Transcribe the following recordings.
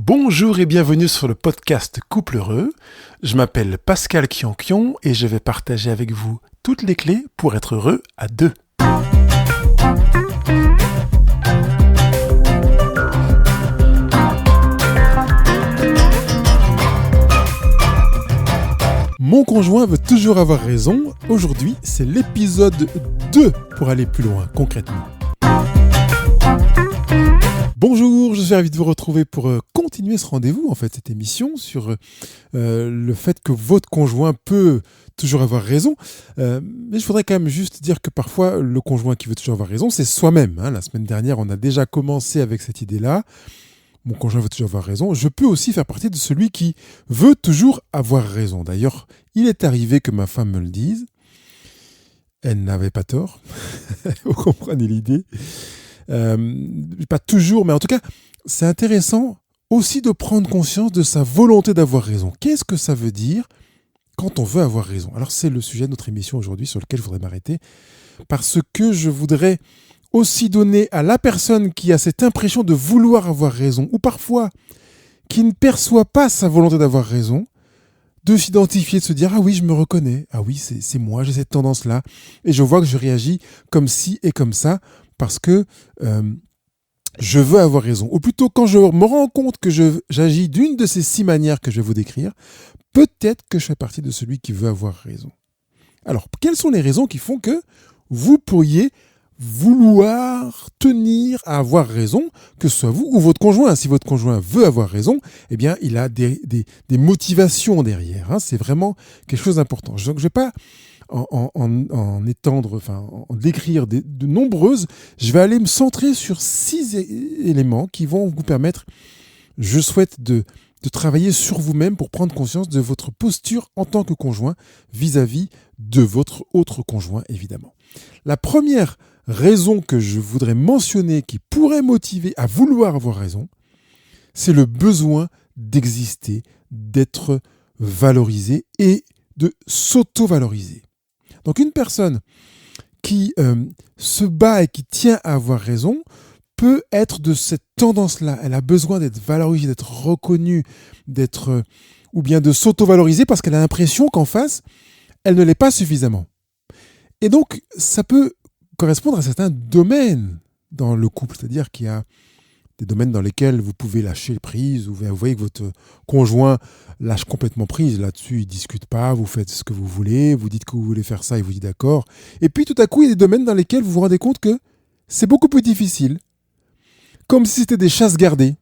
Bonjour et bienvenue sur le podcast Couple Heureux. Je m'appelle Pascal Kionkion et je vais partager avec vous toutes les clés pour être heureux à deux. Mon conjoint veut toujours avoir raison. Aujourd'hui, c'est l'épisode 2 pour aller plus loin concrètement. Bonjour, je suis ravi de vous retrouver pour continuer ce rendez-vous, cette émission sur le fait que votre conjoint peut toujours avoir raison. Mais je voudrais quand même juste dire que parfois, le conjoint qui veut toujours avoir raison, c'est soi-même. La semaine dernière, on a déjà commencé avec cette idée-là. Mon conjoint veut toujours avoir raison. Je peux aussi faire partie de celui qui veut toujours avoir raison. D'ailleurs, il est arrivé que ma femme me le dise. Elle n'avait pas tort. Vous comprenez l'idée. Pas toujours, mais en tout cas, c'est intéressant aussi de prendre conscience de sa volonté d'avoir raison. Qu'est-ce que ça veut dire quand on veut avoir raison ? Alors, c'est le sujet de notre émission aujourd'hui sur lequel je voudrais m'arrêter, parce que je voudrais aussi donner à la personne qui a cette impression de vouloir avoir raison, ou parfois qui ne perçoit pas sa volonté d'avoir raison, de s'identifier, de se dire « Ah oui, je me reconnais, ah oui, c'est moi, j'ai cette tendance-là, et je vois que je réagis comme ci et comme ça, parce que je veux avoir raison. » Ou plutôt, quand je me rends compte que j'agis d'une de ces 6 manières que je vais vous décrire, peut-être que je fais partie de celui qui veut avoir raison. Alors, quelles sont les raisons qui font que vous pourriez vouloir tenir à avoir raison, que ce soit vous ou votre conjoint? Si votre conjoint veut avoir raison, eh bien, il a des motivations derrière. C'est vraiment quelque chose d'important. Donc, je ne vais pas en étendre, en décrire de nombreuses. Je vais aller me centrer sur 6 éléments qui vont vous permettre, je souhaite, de travailler sur vous-même pour prendre conscience de votre posture en tant que conjoint vis-à-vis de votre autre conjoint, évidemment. La première raison que je voudrais mentionner qui pourrait motiver à vouloir avoir raison, c'est le besoin d'exister, d'être valorisé et de s'auto-valoriser. Donc une personne qui se bat et qui tient à avoir raison peut être de cette tendance-là. Elle a besoin d'être valorisée, d'être reconnue, ou bien de s'auto-valoriser parce qu'elle a l'impression qu'en face, elle ne l'est pas suffisamment. Et donc, ça peut correspondre à certains domaines dans le couple. C'est-à-dire qu'il y a des domaines dans lesquels vous pouvez lâcher prise, ou vous voyez que votre conjoint lâche complètement prise. Là-dessus, il ne discute pas, vous faites ce que vous voulez, vous dites que vous voulez faire ça, il vous dit d'accord. Et puis, tout à coup, il y a des domaines dans lesquels vous vous rendez compte que c'est beaucoup plus difficile. Comme si c'était des chasses gardées.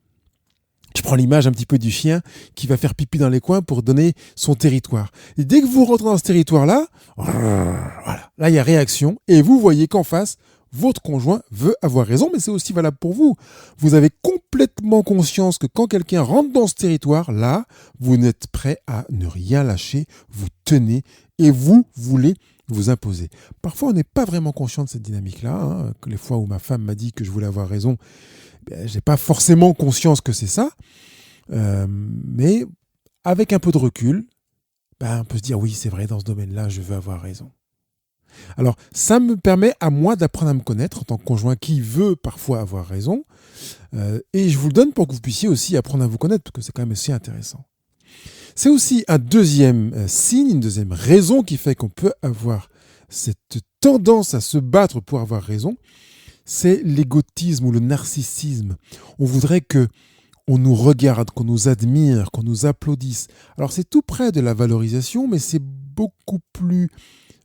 Je prends l'image un petit peu du chien qui va faire pipi dans les coins pour donner son territoire. Et dès que vous rentrez dans ce territoire-là, voilà, là il y a réaction et vous voyez qu'en face, votre conjoint veut avoir raison, mais c'est aussi valable pour vous. Vous avez complètement conscience que quand quelqu'un rentre dans ce territoire-là, vous n'êtes prêt à ne rien lâcher, vous tenez et vous voulez vous imposer. Parfois, on n'est pas vraiment conscient de cette dynamique-là. Les fois où ma femme m'a dit que je voulais avoir raison, je n'ai pas forcément conscience que c'est ça. Mais avec un peu de recul, on peut se dire oui, c'est vrai, dans ce domaine-là, je veux avoir raison. Alors, ça me permet à moi d'apprendre à me connaître en tant que conjoint qui veut parfois avoir raison. Et je vous le donne pour que vous puissiez aussi apprendre à vous connaître, parce que c'est quand même aussi intéressant. C'est aussi un deuxième signe, une deuxième raison qui fait qu'on peut avoir cette tendance à se battre pour avoir raison, c'est l'égotisme ou le narcissisme. On voudrait qu'on nous regarde, qu'on nous admire, qu'on nous applaudisse. Alors c'est tout près de la valorisation, mais c'est beaucoup plus,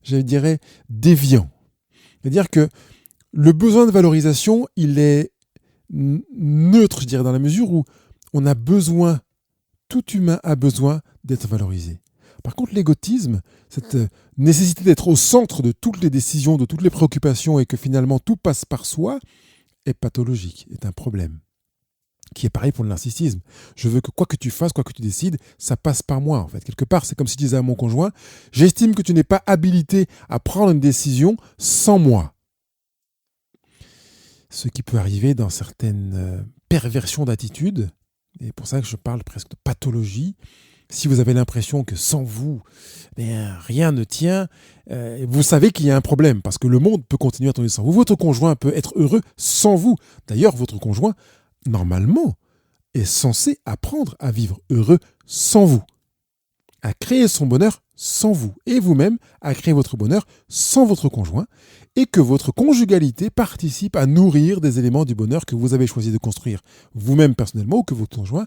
je dirais, déviant. C'est-à-dire que le besoin de valorisation, il est neutre, je dirais, dans la mesure où on a besoin, tout humain a besoin d'être valorisé. Par contre, l'égotisme, cette nécessité d'être au centre de toutes les décisions, de toutes les préoccupations et que finalement tout passe par soi, est pathologique, est un problème. Qui est pareil pour le narcissisme. Je veux que quoi que tu fasses, quoi que tu décides, ça passe par moi. Quelque part, c'est comme si je disais à mon conjoint, j'estime que tu n'es pas habilité à prendre une décision sans moi. Ce qui peut arriver dans certaines perversions d'attitude, et pour ça que je parle presque de pathologie. Si vous avez l'impression que sans vous, rien ne tient, vous savez qu'il y a un problème, parce que le monde peut continuer à tourner sans vous. Votre conjoint peut être heureux sans vous. D'ailleurs, votre conjoint, normalement, est censé apprendre à vivre heureux sans vous, à créer son bonheur sans vous, et vous-même à créer votre bonheur sans votre conjoint, et que votre conjugalité participe à nourrir des éléments du bonheur que vous avez choisi de construire vous-même personnellement ou que votre conjoint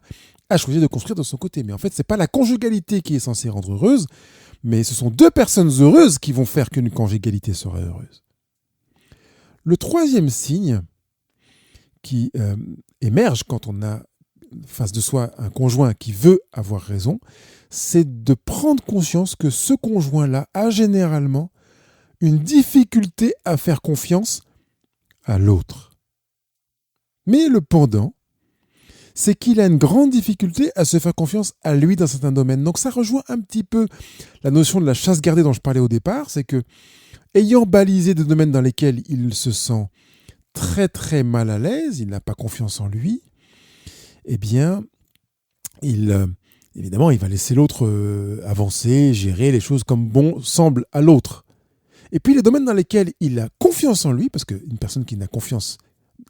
a choisi de construire de son côté. Mais en fait, ce n'est pas la conjugalité qui est censée rendre heureuse, mais ce sont deux personnes heureuses qui vont faire qu'une conjugalité sera heureuse. Le troisième signe qui émerge quand on a face de soi un conjoint qui veut avoir raison, c'est de prendre conscience que ce conjoint-là a généralement une difficulté à faire confiance à l'autre. Mais le pendant, c'est qu'il a une grande difficulté à se faire confiance à lui dans certains domaines. Donc ça rejoint un petit peu la notion de la chasse gardée dont je parlais au départ, c'est que, ayant balisé des domaines dans lesquels il se sent très très mal à l'aise, il n'a pas confiance en lui, eh bien, évidemment, il va laisser l'autre avancer, gérer les choses comme bon semble à l'autre. Et puis les domaines dans lesquels il a confiance en lui, parce qu'une personne qui n'a confiance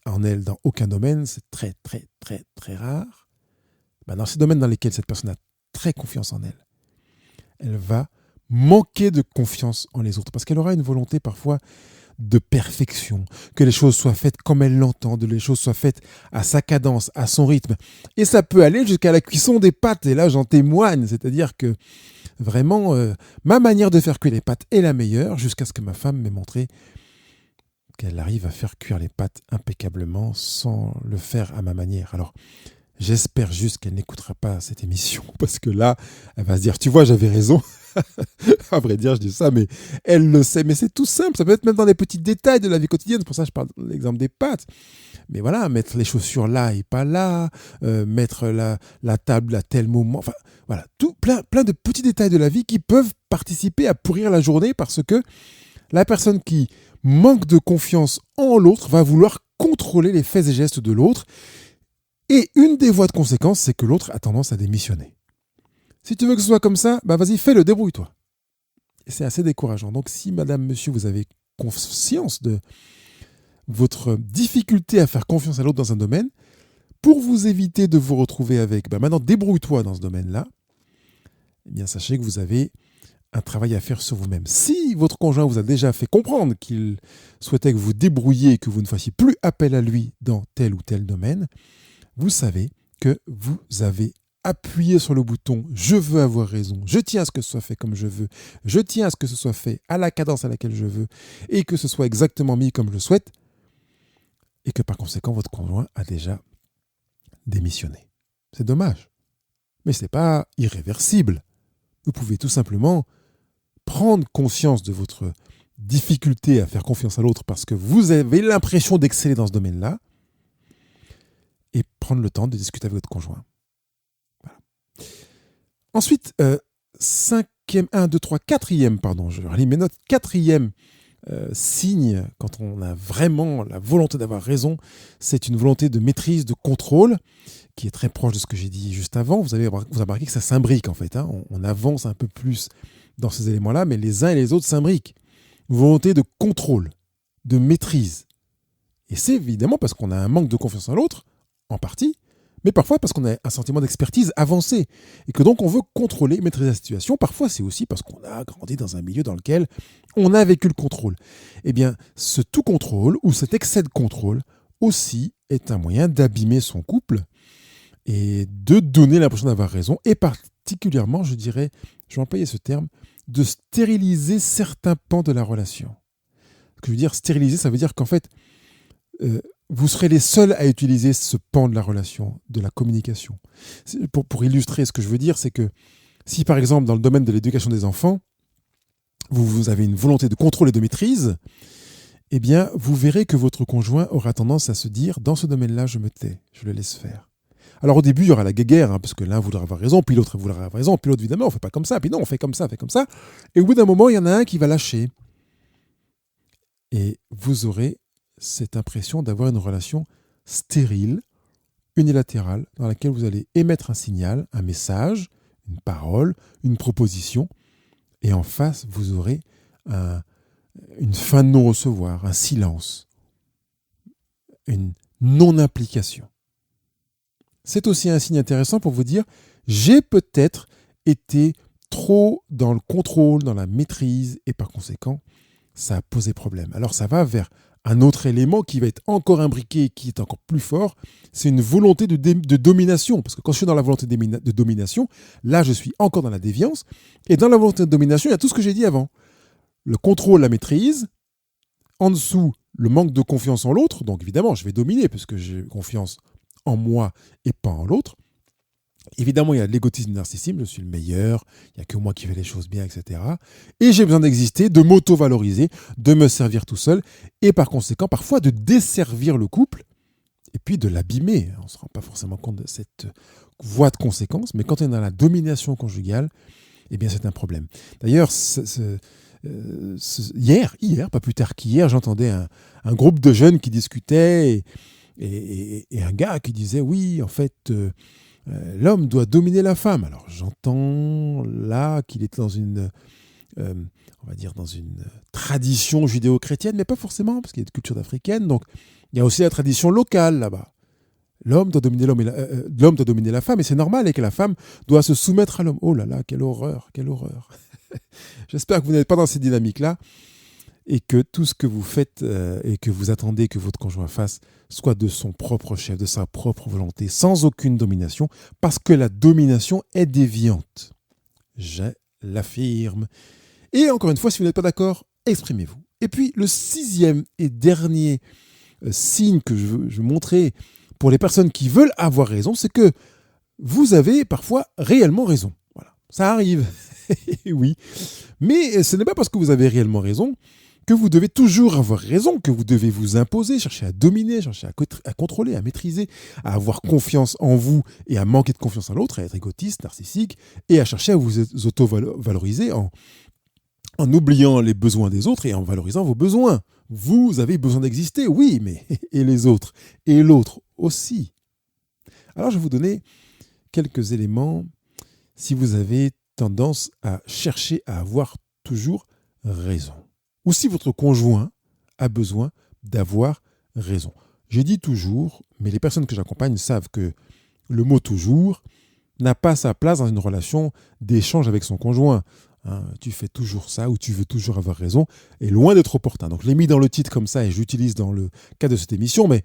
en elle dans aucun domaine, c'est très très très très rare. Dans ces domaines dans lesquels cette personne a très confiance en elle, elle va manquer de confiance en les autres, parce qu'elle aura une volonté parfois de perfection, que les choses soient faites comme elle l'entend, que les choses soient faites à sa cadence, à son rythme. Et ça peut aller jusqu'à la cuisson des pâtes, et là j'en témoigne, c'est-à-dire que vraiment, ma manière de faire cuire les pâtes est la meilleure, jusqu'à ce que ma femme m'ait montré qu'elle arrive à faire cuire les pâtes impeccablement sans le faire à ma manière. Alors, j'espère juste qu'elle n'écoutera pas cette émission, parce que là, elle va se dire, tu vois, j'avais raison. À vrai dire, je dis ça, mais elle le sait. Mais c'est tout simple, ça peut être même dans les petits détails de la vie quotidienne. C'est pour ça que je parle de l'exemple des pâtes. Mais voilà, mettre les chaussures là et pas là, mettre la table à tel moment. Enfin, voilà, plein de petits détails de la vie qui peuvent participer à pourrir la journée, parce que la personne qui manque de confiance en l'autre va vouloir contrôler les faits et gestes de l'autre. Et une des voies de conséquence, c'est que l'autre a tendance à démissionner. Si tu veux que ce soit comme ça, vas-y, fais-le, débrouille-toi. Et c'est assez décourageant. Donc si, madame, monsieur, vous avez conscience de votre difficulté à faire confiance à l'autre dans un domaine, pour vous éviter de vous retrouver avec maintenant débrouille-toi dans ce domaine-là, eh bien sachez que vous avez un travail à faire sur vous-même. Si votre conjoint vous a déjà fait comprendre qu'il souhaitait que vous débrouilliez et que vous ne fassiez plus appel à lui dans tel ou tel domaine, vous savez que vous avez appuyé sur le bouton « Je veux avoir raison »,« Je tiens à ce que ce soit fait comme je veux »,« Je tiens à ce que ce soit fait à la cadence à laquelle je veux » et que ce soit exactement mis comme je le souhaite, et que par conséquent, votre conjoint a déjà démissionné. C'est dommage, mais ce n'est pas irréversible. Vous pouvez tout simplement prendre conscience de votre difficulté à faire confiance à l'autre parce que vous avez l'impression d'exceller dans ce domaine-là et prendre le temps de discuter avec votre conjoint. Voilà. Ensuite, quatrième, je relis mes notes, quatrième signe, quand on a vraiment la volonté d'avoir raison, c'est une volonté de maîtrise, de contrôle, qui est très proche de ce que j'ai dit juste avant. Vous avez remarqué que ça s'imbrique en fait. On avance un peu plus dans ces éléments-là, mais les uns et les autres s'imbriquent. Une volonté de contrôle, de maîtrise. Et c'est évidemment parce qu'on a un manque de confiance en l'autre, en partie, mais parfois parce qu'on a un sentiment d'expertise avancé et que donc on veut contrôler, maîtriser la situation. Parfois, c'est aussi parce qu'on a grandi dans un milieu dans lequel on a vécu le contrôle. Eh bien, ce tout contrôle ou cet excès de contrôle aussi est un moyen d'abîmer son couple et de donner l'impression d'avoir raison et particulièrement, je vais employer ce terme, de stériliser certains pans de la relation. Ce que je veux dire, stériliser, ça veut dire qu'en fait, vous serez les seuls à utiliser ce pan de la relation, de la communication. Pour illustrer ce que je veux dire, c'est que si par exemple dans le domaine de l'éducation des enfants, vous avez une volonté de contrôle et de maîtrise, eh bien vous verrez que votre conjoint aura tendance à se dire « dans ce domaine-là, je me tais, je le laisse faire ». Alors au début, il y aura la guéguerre, parce que l'un voudra avoir raison, puis l'autre voudra avoir raison, puis l'autre, évidemment, on ne fait pas comme ça, puis non, on fait comme ça. Et au bout d'un moment, il y en a un qui va lâcher. Et vous aurez cette impression d'avoir une relation stérile, unilatérale, dans laquelle vous allez émettre un signal, un message, une parole, une proposition, et en face, vous aurez une fin de non-recevoir, un silence, une non-implication. c'est aussi un signe intéressant pour vous dire j'ai peut-être été trop dans le contrôle, dans la maîtrise, et par conséquent, ça a posé problème. Alors ça va vers un autre élément qui va être encore imbriqué, qui est encore plus fort, c'est une volonté de domination. Parce que quand je suis dans la volonté de domination, là je suis encore dans la déviance. Et dans la volonté de domination, il y a tout ce que j'ai dit avant. Le contrôle, la maîtrise. En dessous, le manque de confiance en l'autre. Donc évidemment, je vais dominer parce que j'ai confiance en moi et pas en l'autre. Évidemment, il y a l'égotisme, le narcissisme, je suis le meilleur, il n'y a que moi qui fais les choses bien, etc. Et j'ai besoin d'exister, de m'auto-valoriser, de me servir tout seul, et par conséquent, parfois de desservir le couple, et puis de l'abîmer. On ne se rend pas forcément compte de cette voie de conséquence, mais quand on est dans la domination conjugale, eh bien c'est un problème. D'ailleurs, hier, pas plus tard qu'hier, j'entendais un groupe de jeunes qui discutaient, et un gars qui disait, oui, en fait... l'homme doit dominer la femme. Alors j'entends là qu'il est dans une, on va dire dans une tradition judéo-chrétienne, mais pas forcément, parce qu'il y a une culture africaine. Donc il y a aussi la tradition locale là-bas. L'homme doit dominer l'homme doit dominer la femme, et c'est normal, et que la femme doit se soumettre à l'homme. Oh là là, quelle horreur, quelle horreur. J'espère que vous n'êtes pas dans ces dynamiques-là, et que tout ce que vous faites et que vous attendez que votre conjoint fasse soit de son propre chef, de sa propre volonté, sans aucune domination, parce que la domination est déviante. Je l'affirme. Et encore une fois, si vous n'êtes pas d'accord, exprimez-vous. Et puis, le 6e et dernier signe que je veux montrer pour les personnes qui veulent avoir raison, c'est que vous avez parfois réellement raison. Voilà, ça arrive. Oui. Mais ce n'est pas parce que vous avez réellement raison que vous devez toujours avoir raison, que vous devez vous imposer, chercher à dominer, chercher à contrôler, à maîtriser, à avoir confiance en vous et à manquer de confiance en l'autre, à être égoïste, narcissique, et à chercher à vous auto-valoriser en oubliant les besoins des autres et en valorisant vos besoins. Vous avez besoin d'exister, oui, mais et les autres, et l'autre aussi. Alors je vais vous donner quelques éléments si vous avez tendance à chercher à avoir toujours raison. Ou si votre conjoint a besoin d'avoir raison. J'ai dit toujours, mais les personnes que j'accompagne savent que le mot toujours n'a pas sa place dans une relation d'échange avec son conjoint. Tu fais toujours ça ou tu veux toujours avoir raison, est loin d'être opportun. Donc je l'ai mis dans le titre comme ça et j'utilise dans le cadre de cette émission, mais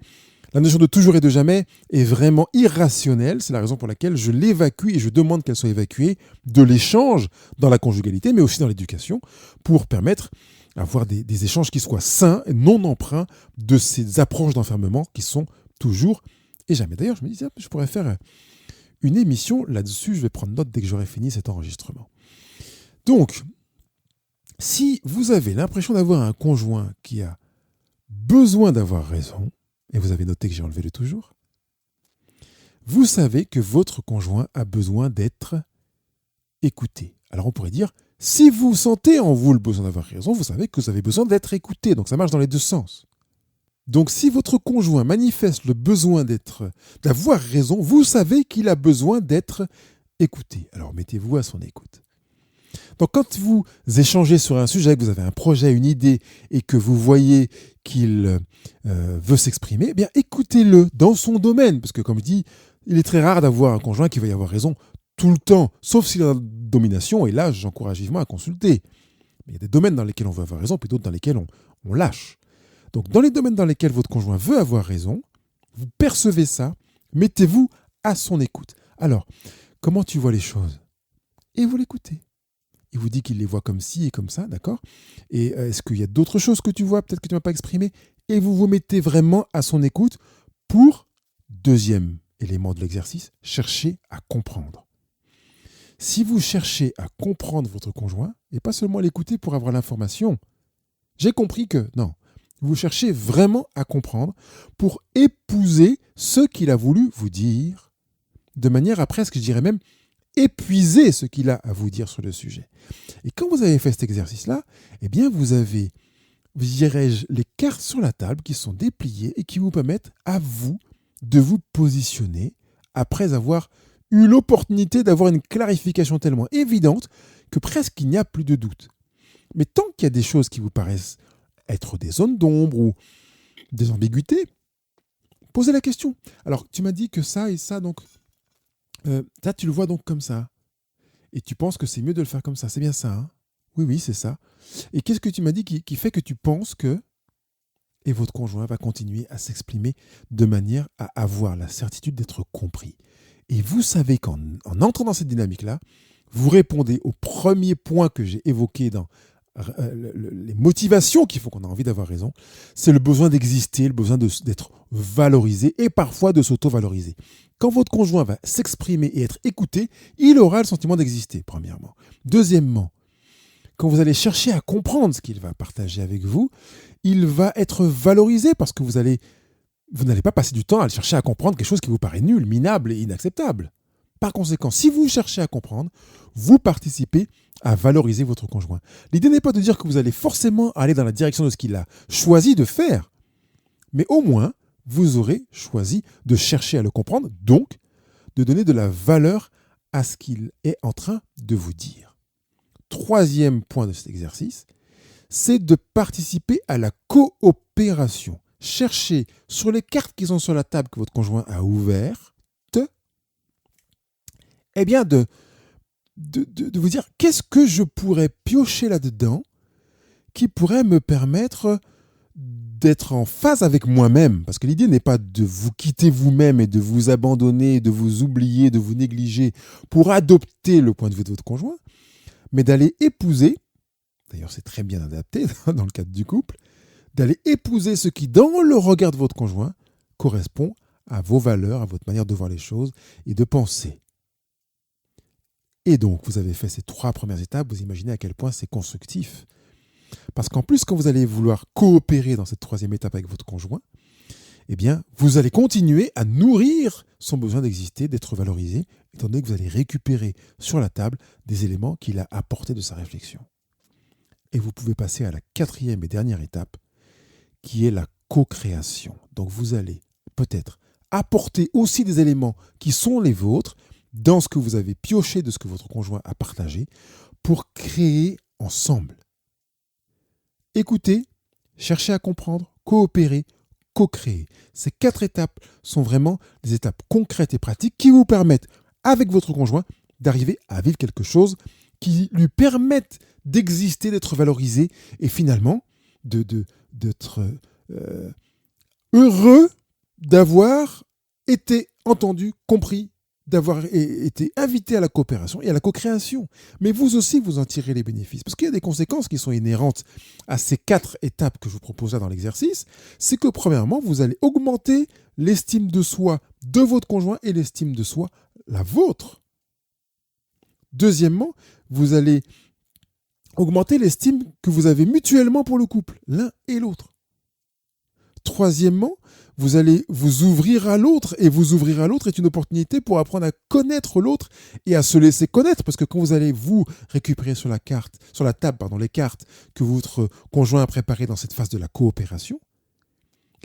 la notion de toujours et de jamais est vraiment irrationnelle. C'est la raison pour laquelle je l'évacue et je demande qu'elle soit évacuée de l'échange dans la conjugalité, mais aussi dans l'éducation, pour permettre avoir des échanges qui soient sains et non empreints de ces approches d'enfermement qui sont toujours et jamais. D'ailleurs, je me disais, je pourrais faire une émission là-dessus. Je vais prendre note dès que j'aurai fini cet enregistrement. Donc, si vous avez l'impression d'avoir un conjoint qui a besoin d'avoir raison, et vous avez noté que j'ai enlevé le toujours, vous savez que votre conjoint a besoin d'être écouté. Alors on pourrait dire, si vous sentez en vous le besoin d'avoir raison, vous savez que vous avez besoin d'être écouté. Donc ça marche dans les deux sens. Donc si votre conjoint manifeste le besoin d'avoir raison, vous savez qu'il a besoin d'être écouté. Alors mettez-vous à son écoute. Donc quand vous échangez sur un sujet, que vous avez un projet, une idée, et que vous voyez qu'il veut s'exprimer, eh bien écoutez-le dans son domaine. Parce que comme je dis, il est très rare d'avoir un conjoint qui va y avoir raison tout le temps, sauf s'il est en domination, et là j'encourage vivement à consulter. Mais il y a des domaines dans lesquels on veut avoir raison, puis d'autres dans lesquels on lâche. Donc dans les domaines dans lesquels votre conjoint veut avoir raison, vous percevez ça, mettez-vous à son écoute. Alors, comment tu vois les choses ? Et vous l'écoutez. Il vous dit qu'il les voit comme ci et comme ça, d'accord ? Et est-ce qu'il y a d'autres choses que tu vois, peut-être que tu ne m'as pas exprimé ? Et vous vous mettez vraiment à son écoute pour, deuxième élément de l'exercice, chercher à comprendre. Si vous cherchez à comprendre votre conjoint, et pas seulement l'écouter pour avoir l'information, j'ai compris que, non, vous cherchez vraiment à comprendre pour épouser ce qu'il a voulu vous dire, de manière à presque, je dirais même, épuiser ce qu'il a à vous dire sur le sujet. Et quand vous avez fait cet exercice-là, eh bien vous avez, dirais-je, les cartes sur la table qui sont dépliées et qui vous permettent à vous de vous positionner après avoir eu l'opportunité d'avoir une clarification tellement évidente que presque il n'y a plus de doute. Mais tant qu'il y a des choses qui vous paraissent être des zones d'ombre ou des ambiguïtés, Posez la question. Alors, tu m'as dit que ça et ça, donc, ça, tu le vois donc comme ça. Et tu penses que c'est mieux de le faire comme ça. C'est bien ça, hein? Oui, oui, c'est ça. Et qu'est-ce que tu m'as dit qui fait que tu penses que... Et votre conjoint va continuer à s'exprimer de manière à avoir la certitude d'être compris. Et vous savez qu'en entrant dans cette dynamique-là, vous répondez au premier point que j'ai évoqué dans les motivations qui font qu'on a envie d'avoir raison. C'est le besoin d'exister, le besoin d'être valorisé et parfois de s'auto-valoriser. Quand votre conjoint va s'exprimer et être écouté, il aura le sentiment d'exister, premièrement. Deuxièmement, quand vous allez chercher à comprendre ce qu'il va partager avec vous, il va être valorisé parce que vous n'allez pas passer du temps à le chercher à comprendre quelque chose qui vous paraît nul, minable et inacceptable. Par conséquent, si vous cherchez à comprendre, vous participez à valoriser votre conjoint. L'idée n'est pas de dire que vous allez forcément aller dans la direction de ce qu'il a choisi de faire, mais au moins, vous aurez choisi de chercher à le comprendre, donc de donner de la valeur à ce qu'il est en train de vous dire. Troisième point de cet exercice, c'est de participer à la coopération. Cherchez sur les cartes qui sont sur la table que votre conjoint a ouvertes, eh bien de vous dire qu'est-ce que je pourrais piocher là-dedans qui pourrait me permettre d'être en phase avec moi-même. Parce que l'idée n'est pas de vous quitter vous-même et de vous abandonner, de vous oublier, de vous négliger pour adopter le point de vue de votre conjoint, mais d'aller épouser, d'ailleurs c'est très bien adapté dans le cadre du couple, d'aller épouser ce qui, dans le regard de votre conjoint, correspond à vos valeurs, à votre manière de voir les choses et de penser. Et donc, vous avez fait ces 3 premières étapes, vous imaginez à quel point c'est constructif. Parce qu'en plus, quand vous allez vouloir coopérer dans cette 3e étape avec votre conjoint, eh bien, vous allez continuer à nourrir son besoin d'exister, d'être valorisé, étant donné que vous allez récupérer sur la table des éléments qu'il a apportés de sa réflexion. Et vous pouvez passer à la 4e et dernière étape, qui est la co-création. Donc, vous allez peut-être apporter aussi des éléments qui sont les vôtres, dans ce que vous avez pioché de ce que votre conjoint a partagé pour créer ensemble. Écoutez, cherchez à comprendre, coopérer, co-créer. Ces 4 étapes sont vraiment des étapes concrètes et pratiques qui vous permettent, avec votre conjoint, d'arriver à vivre quelque chose qui lui permette d'exister, d'être valorisé et finalement d'être heureux d'avoir été entendu, compris, d'avoir été invité à la coopération et à la co-création. Mais vous aussi, vous en tirez les bénéfices. Parce qu'il y a des conséquences qui sont inhérentes à ces 4 étapes que je vous propose là dans l'exercice. C'est que premièrement, vous allez augmenter l'estime de soi de votre conjoint et l'estime de soi, la vôtre. Deuxièmement, vous allez augmenter l'estime que vous avez mutuellement pour le couple, l'un et l'autre. Troisièmement, vous allez vous ouvrir à l'autre, et vous ouvrir à l'autre est une opportunité pour apprendre à connaître l'autre et à se laisser connaître, parce que quand vous allez vous récupérer sur la table, les cartes que votre conjoint a préparées dans cette phase de la coopération,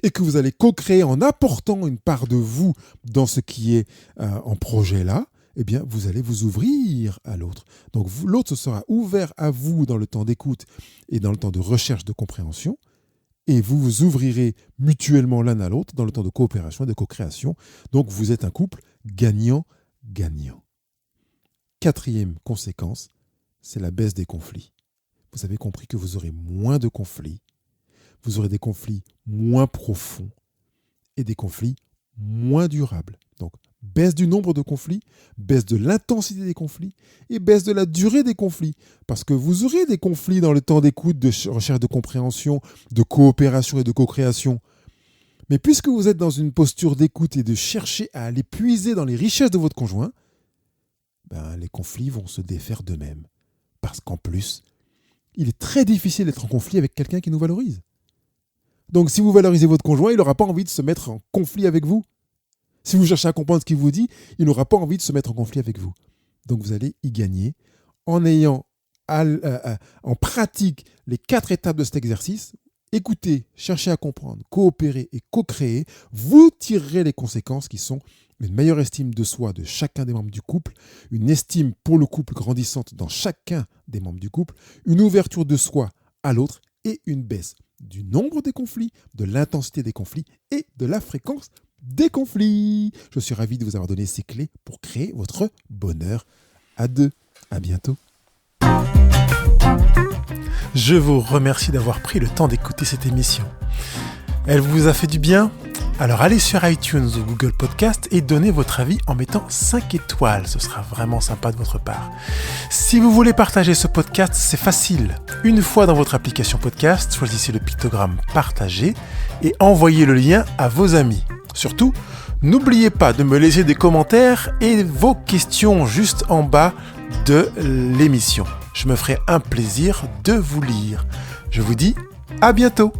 et que vous allez co-créer en apportant une part de vous dans ce qui est en projet là, eh bien, vous allez vous ouvrir à l'autre. Donc, l'autre se sera ouvert à vous dans le temps d'écoute et dans le temps de recherche de compréhension, et vous vous ouvrirez mutuellement l'un à l'autre dans le temps de coopération et de co-création. Donc, vous êtes un couple gagnant-gagnant. 4e conséquence, c'est la baisse des conflits. Vous avez compris que vous aurez moins de conflits, vous aurez des conflits moins profonds et des conflits moins durables. Donc, baisse du nombre de conflits, baisse de l'intensité des conflits et baisse de la durée des conflits. Parce que vous aurez des conflits dans le temps d'écoute, de recherche de compréhension, de coopération et de co-création. Mais puisque vous êtes dans une posture d'écoute et de chercher à aller puiser dans les richesses de votre conjoint, les conflits vont se défaire d'eux-mêmes. Parce qu'en plus, il est très difficile d'être en conflit avec quelqu'un qui nous valorise. Donc si vous valorisez votre conjoint, il n'aura pas envie de se mettre en conflit avec vous. Si vous cherchez à comprendre ce qu'il vous dit, il n'aura pas envie de se mettre en conflit avec vous. Donc vous allez y gagner en ayant en pratique les 4 étapes de cet exercice. Écoutez, cherchez à comprendre, coopérer et co-créer. Vous tirerez les conséquences qui sont une meilleure estime de soi de chacun des membres du couple, une estime pour le couple grandissante dans chacun des membres du couple, une ouverture de soi à l'autre et une baisse du nombre des conflits, de l'intensité des conflits et de la fréquence des conflits. Je suis ravi de vous avoir donné ces clés pour créer votre bonheur à deux. À bientôt. Je vous remercie d'avoir pris le temps d'écouter cette émission. Elle vous a fait du bien ? Alors allez sur iTunes ou Google Podcast et donnez votre avis en mettant 5 étoiles. Ce sera vraiment sympa de votre part. Si vous voulez partager ce podcast, c'est facile. Une fois dans votre application podcast, choisissez le pictogramme partager et envoyez le lien à vos amis. Surtout, n'oubliez pas de me laisser des commentaires et vos questions juste en bas de l'émission. Je me ferai un plaisir de vous lire. Je vous dis à bientôt.